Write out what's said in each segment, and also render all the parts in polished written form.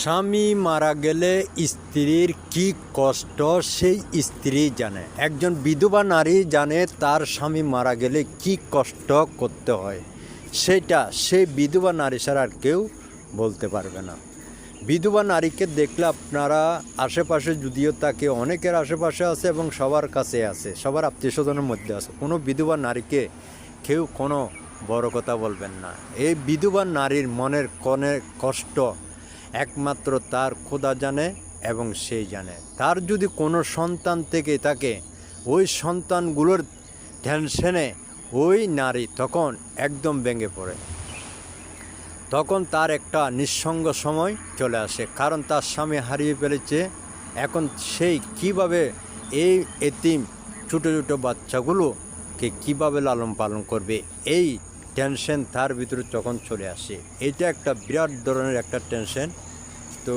স্বামী মারা গেলে স্ত্রীর কি কষ্ট সেই স্ত্রী জানে। একজন বিধবা নারী জানে তার স্বামী মারা গেলে কি কষ্ট করতে হয়। সেটা সেই বিধবা নারী ছাড়া আর কেউ বলতে পারবে না। বিধবা নারীকে দেখলে আপনারা আশেপাশে, যদিও তাকে অনেকের আশেপাশে আছে এবং সবার কাছে আছে, সবার আত্মীয় স্বজনের মধ্যে আছে, কোনো বিধবা নারীকে কেউ কোনো বড় কথা বলবেন না। এই বিধবা নারীর মনের কষ্ট একমাত্র তার খোদা জানে এবং সেই জানে। তার যদি কোনো সন্তান থেকে থাকে, ওই সন্তানগুলোর টেনশনে ওই নারী তখন একদম ভেঙে পড়ে। তখন তার একটা নিঃসঙ্গ সময় চলে আসে, কারণ তার স্বামী হারিয়ে ফেলেছে। এখন সেই কিভাবে এই এতিম ছোটো ছোটো বাচ্চাগুলোকে কিভাবে লালন পালন করবে, এই টেনশন তার ভিতরে তখন চলে আসে। এটা একটা বিরাট ধরনের একটা টেনশন। তো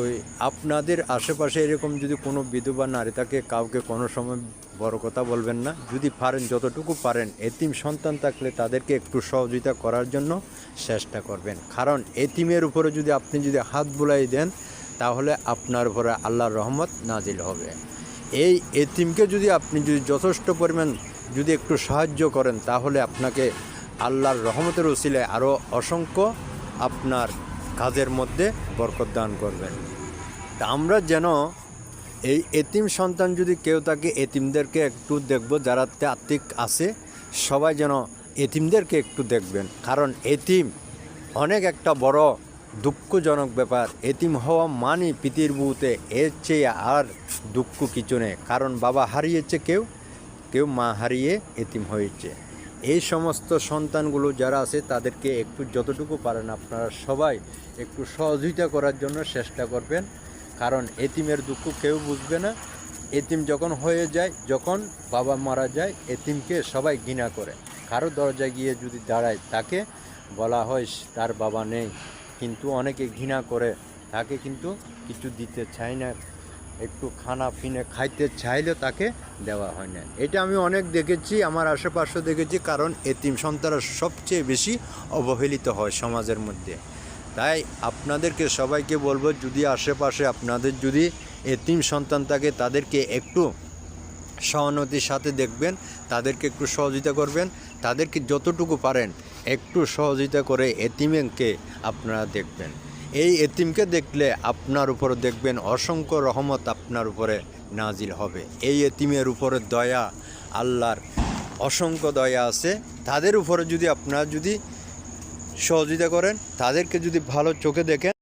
আপনাদের আশেপাশে এরকম যদি কোনো বিধবা নারী থাকে, কাউকে কোনো সময় বড় কথা বলবেন না। যদি পারেন, যতটুকু পারেন, এতিম সন্তান থাকলে তাদেরকে একটু সহযোগিতা করার জন্য চেষ্টা করবেন। কারণ এতিমের উপরে যদি আপনি হাত বুলাই দেন, তাহলে আপনার উপরে আল্লাহর রহমত নাজিল হবে। এই এতিমকে আপনি যথেষ্ট পরিমাণ একটু সাহায্য করেন, তাহলে আপনাকে আল্লাহর রহমতের উসিলায় আরও অসংখ্য আপনার কাজের মধ্যে বরকত দান করবেন। তা আমরা যেন এই এতিম সন্তান যদি কেউ থাকে, এতিমদেরকে একটু দেখব। যারা আত্মিক আছে সবাই যেন এতিমদেরকে একটু দেখবেন। কারণ এতিম অনেক একটা বড় দুঃখজনক ব্যাপার। এতিম হওয়া মানে পৃথিবীতে এর চেয়ে আর দুঃখ কিছু নেই। কারণ বাবা হারিয়েছে, কেউ মা হারিয়ে এতিম হয়েছে। এই সমস্ত সন্তানগুলো যারা আছে তাদেরকে একটু যতটুকু পারেন আপনারা সবাই একটু সহযোগিতা করার জন্য চেষ্টা করবেন। কারণ এতিমের দুঃখ কেউ বুঝবে না। এতিম যখন হয়ে যায়, যখন বাবা মারা যায়, এতিমকে সবাই ঘৃণা করে। কারো দরজায় গিয়ে যদি দাঁড়ায়, তাকে বলা হয় তার বাবা নেই, কিন্তু অনেকে ঘৃণা করে, তাকে কিন্তু কিছু দিতে চায় না। একটু খানা পিনে খাইতে চাইলেও তাকে দেওয়া হয় না। এটা আমি অনেক দেখেছি, আমার আশেপাশে দেখেছি। কারণ এতিম সন্তানরা সবচেয়ে বেশি অবহেলিত হয় সমাজের মধ্যে। তাই আপনাদেরকে সবাইকে বলবো, যদি আশেপাশে আপনাদের এতিম সন্তান থাকে, তাদেরকে একটু সহানুভূতির সাথে দেখবেন, তাদেরকে একটু সহযোগিতা করবেন। তাদেরকে যতটুকু পারেন একটু সহযোগিতা করে এতিমকে আপনারা দেখবেন। এই এতিমকে দেখলে আপনার উপরে দেখবেন অসংখ্য রহমত আপনার উপরে নাজিল হবে। এই এতিমের উপরে দয়া, আল্লাহর অসংখ্য দয়া আছে। তাদের উপরে আপনারা সহযোগিতা করেন, তাদেরকে ভালো চোখে দেখেন,